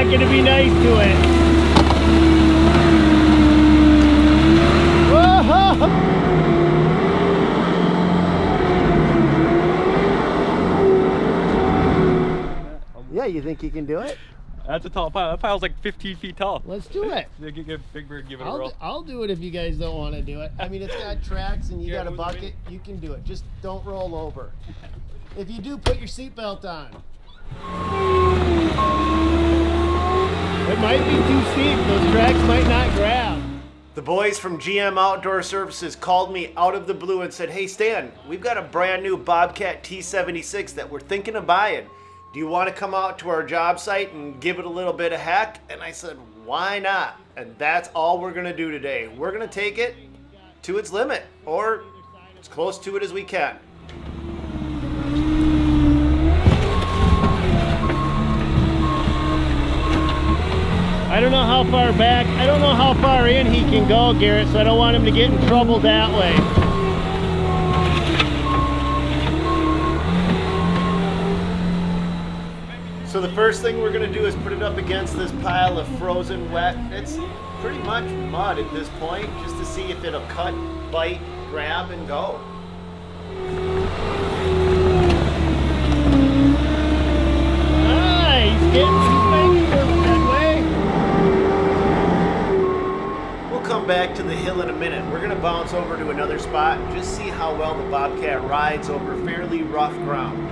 not going to be nice to it. Whoa! Yeah, you think you can do it? That's a tall pile. That pile's like 15 feet tall. Let's do it. Big Bird, give it a roll. I'll do it if you guys don't want to do it. I mean, it's got tracks and you got a bucket. You can do it. Just don't roll over. If you do, put your seatbelt on. It might be too steep. Those tracks might not grab. The boys from GM Outdoor Services called me out of the blue and said, "Hey Stan, we've got a brand new Bobcat T76 that we're thinking of buying. Do you want to come out to our job site and give it a little bit of heck?" And I said, why not? And that's all we're going to do today. We're going to take it to its limit, or as close to it as we can. I don't know how far back, I don't know how far in he can go, Garrett, so I don't want him to get in trouble that way. So the first thing we're going to do is put it up against this pile of frozen wet. It's pretty much mud at this point, just to see if it'll cut, bite, grab, and go. He's making that way. We'll come back to the hill in a minute. We're going to bounce over to another spot and just see how well the Bobcat rides over fairly rough ground.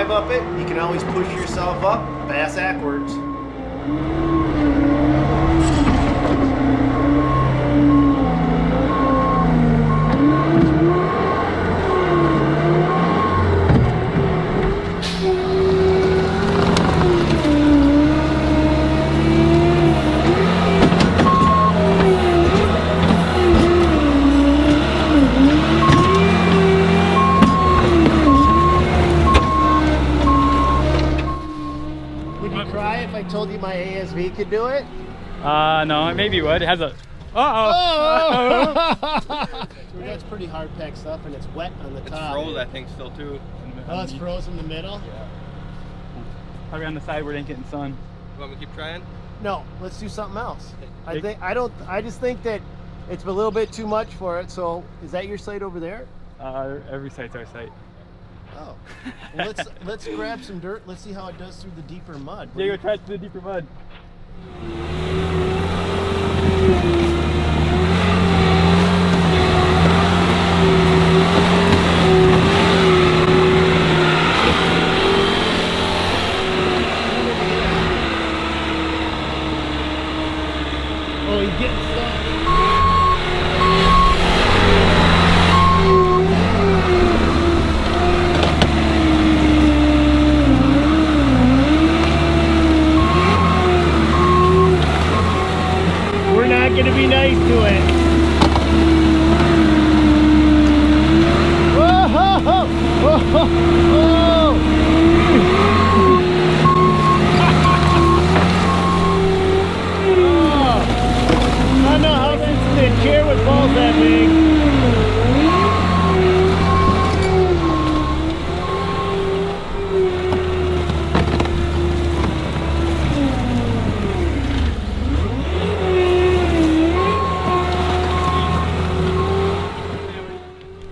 Up it, you can always push yourself up, bass backwards. I told you my ASV could do it? No, maybe it would. It has a... That's pretty hard packed stuff, and it's wet on the top. It's froze, I think, still too. Oh, it's frozen in the middle? Yeah. Probably on the side where it ain't getting sun. You want me to keep trying? No, let's do something else. I just think that it's a little bit too much for it. So, is that your site over there? Every site's our site. Oh, well, let's grab some dirt. Let's see how it does through the deeper mud. Yeah, go try it through the deeper mud. Oh, he's getting stuck. Going to be nice to it. Whoa, whoa, whoa, whoa, whoa. I don't know how this is a chair with balls that big.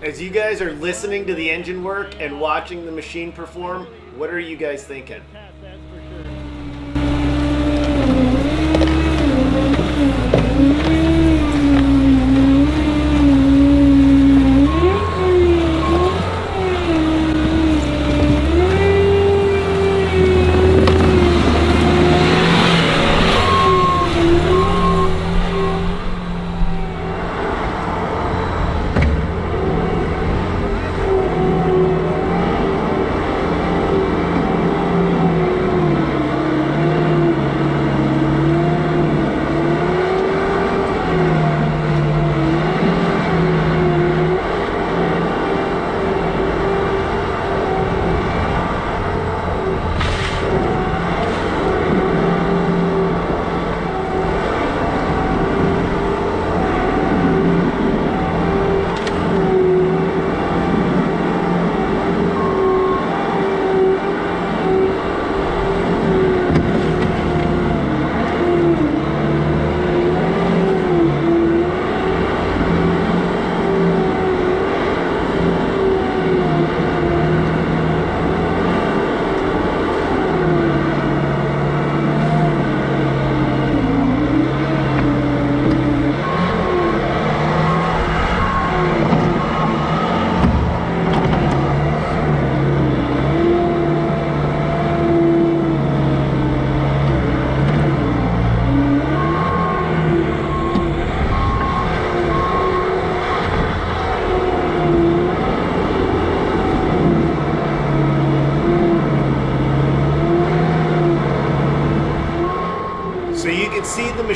As you guys are listening to the engine work and watching the machine perform, what are you guys thinking?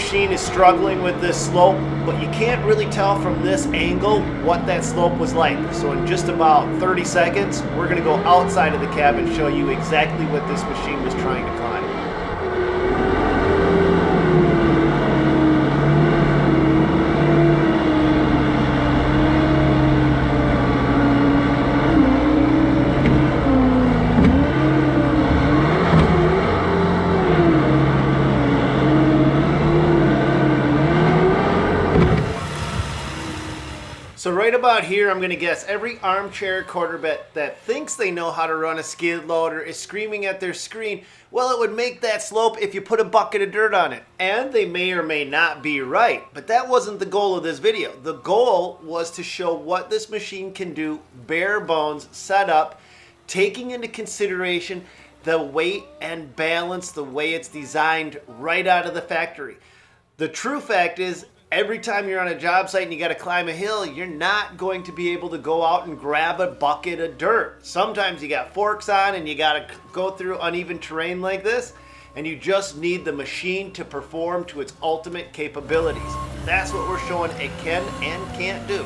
machine is struggling with this slope, but you can't really tell from this angle what that slope was like. So in just about 30 seconds, we're gonna go outside of the cab and show you exactly what this machine was trying to climb. So right about here, I'm gonna guess every armchair quarterback that thinks they know how to run a skid loader is screaming at their screen, well, it would make that slope if you put a bucket of dirt on it. And they may or may not be right, but that wasn't the goal of this video. The goal was to show what this machine can do, bare bones, set up, taking into consideration the weight and balance, the way it's designed right out of the factory. The true fact is, every time you're on a job site and you got to climb a hill, you're not going to be able to go out and grab a bucket of dirt. Sometimes you got forks on and you got to go through uneven terrain like this, and you just need the machine to perform to its ultimate capabilities. That's what we're showing it can and can't do.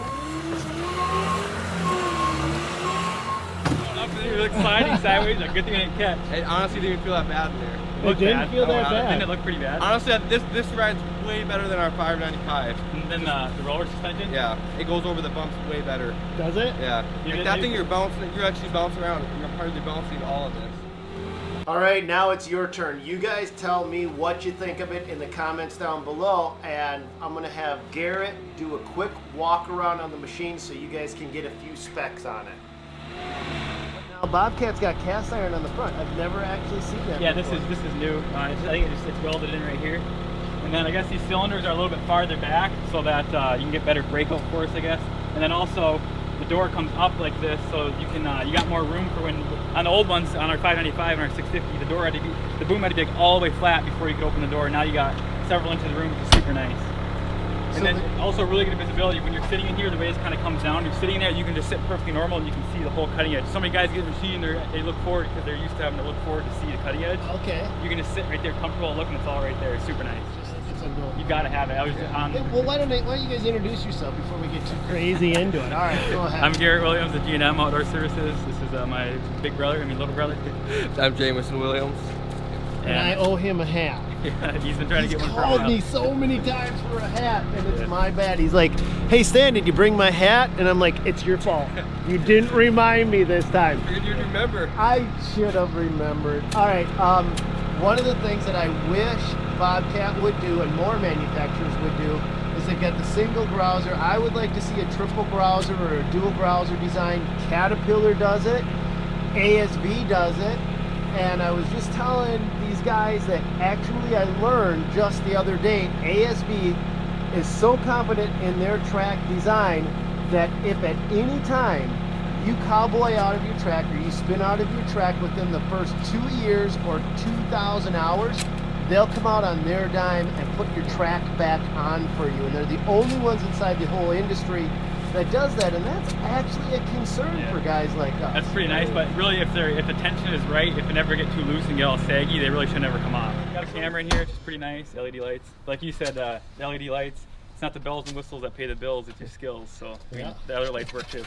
It looks sliding sideways. A good thing I didn't catch. It honestly didn't even feel that bad in there. It didn't feel that bad. Didn't it look pretty bad? Honestly, this ride's way better than our 595. And then the roller suspension? Yeah, it goes over the bumps way better. Does it? Yeah. You Like did- that you- thing you're actually bouncing around. You're hardly bouncing all of this. All right, now it's your turn. You guys tell me what you think of it in the comments down below, and I'm gonna have Garrett do a quick walk around on the machine so you guys can get a few specs on it. Now, Bobcat's got cast iron on the front. I've never actually seen that Yeah, before. this is new. I think it's welded in right here. And then I guess these cylinders are a little bit farther back so that you can get better breakout force, I guess. And then also the door comes up like this, so you can you got more room for when on the old ones on our 595 and our 650, the door had to be the boom had to be like all the way flat before you could open the door. Now you got several inches of room, which is super nice. And then also really good visibility when you're sitting in here. The way this kind of comes down, you're sitting there, you can just sit perfectly normal and you can see the whole cutting edge. So many guys get a machine, they look forward because they're used to having to look forward to see the cutting edge. Okay. You can just sit right there comfortable looking, it's all right there. It's super nice. It's a no. You gotta have it. I was on. Hey, well, why don't you guys introduce yourself before we get too crazy into it? All right, go ahead. I'm Garrett Williams of G&M Outdoor Services. This is my big brother, little brother. I'm Jameson Williams. and I owe him a hat. Yeah, he's been trying to get one for a called while. me so many times for a hat, and it's Yeah. my bad. He's like, "Hey Stan, did you bring my hat?" And I'm like, "It's your fault. You didn't remind me this time." Figured you'd remember. I should have remembered. All right. One of the things that I wish Bobcat would do, and more manufacturers would do, is they've got the single browser. I would like to see a triple browser or a dual browser design. Caterpillar does it. ASV does it. And I was just telling these guys that actually I learned just the other day, ASV is so confident in their track design that if at any time you cowboy out of your track or you spin out of your track within the first 2 years or 2,000 hours, they'll come out on their dime and put your track back on for you. And they're the only ones inside the whole industry that does that, and that's actually a concern for guys like us. That's pretty nice, but really if the tension is right, if it never get too loose and get all saggy, they really should never come off. Got a camera in here, which is pretty nice, LED lights. Like you said, the LED lights, it's not the bells and whistles that pay the bills, it's your skills, so I mean, Yeah. the other lights work too.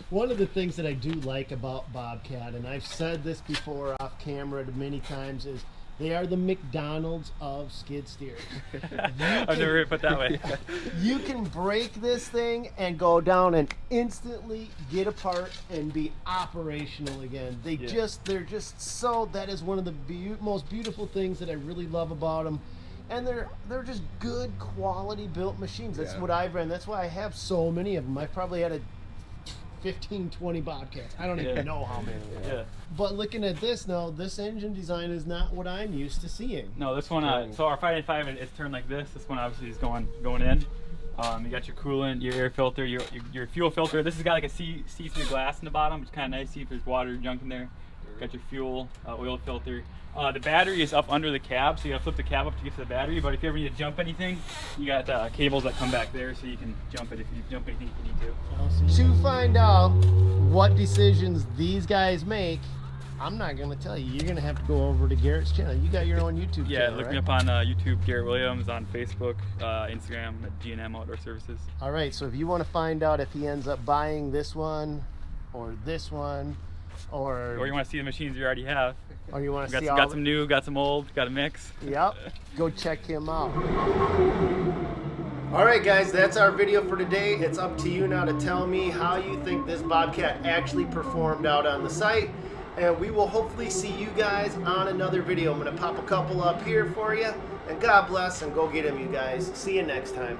One of the things that I do like about Bobcat, and I've said this before off camera many times, is they are the McDonald's of skid steers. I've never heard it put that way. You can break this thing and go down and instantly get apart and be operational again. They're just so, that is one of the most beautiful things that I really love about them. And they're just good quality built machines. That's what I've ran. That's why I have so many of them. I probably had 15, 20 Bobcats. I don't even know how many. Yeah. But looking at this now, this engine design is not what I'm used to seeing. No, this one, so our 585 it's turned like this. This one obviously is going in. You got your coolant, your air filter, your fuel filter. This has got like a see-through glass in the bottom, which is kind of nice. See if there's water junk in there. Got your fuel, oil filter. The battery is up under the cab, so you gotta flip the cab up to get to the battery. But if you ever need to jump anything, you got cables that come back there, so you can jump it if you jump anything if you need to. To find out what decisions these guys make, I'm not gonna tell you. You're gonna have to go over to Garrett's channel. You got your own YouTube Yeah, channel, look right? me up on YouTube, Garrett Williams, on Facebook, Instagram at G&M Outdoor Services. All right, so if you want to find out if he ends up buying this one or this one, Or you want to see the machines you already have. or you want to Got see some, all got some new, got some old, got a mix. Yep, go check him out. All right, guys, that's our video for today. It's up to you now to tell me how you think this Bobcat actually performed out on the site. And we will hopefully see you guys on another video. I'm going to pop a couple up here for you. And God bless, and go get them, you guys. See you next time.